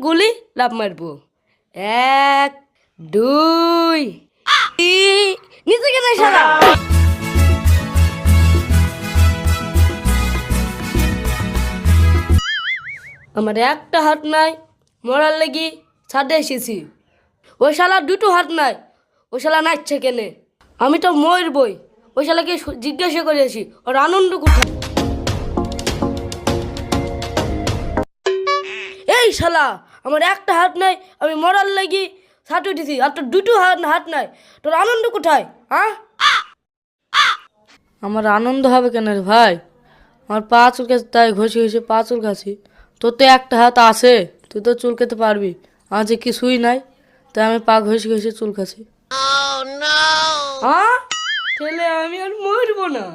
গুলি লাভ মারবো। 1 2 নিচে কেন শালা? আমার একটা হাত নাই, মরার লাগি ছাদে এসেছি। ওই শালা দুটো হাত নাই, ওই শালা নাচছে কেনে? আমি তো মরবই। ওই শালাকে জিজ্ঞাসা করেছি ওর আনন্দ কোথায়। এই শালা, আমার একটা হাত নাই, আমি মরার লাগি ছাদ উঠেছি, আর তোর দুটো হাত নাই, তোর আনন্দ কোথায়? হ্যাঁ, আমার আনন্দ হবে কেন রে ভাই? আমার পা চুলকাছে তাই ঘষে ঘষে পা চুলকাছি। তোর তো একটা হাত আছে, তুই তো চুলকাতে পারবি। আমার যে কিছুই নাই, তাই আমি পা ঘষে ঘষে চুলকাছি। হ্যাঁ, তাহলে আমি আর মরবো না।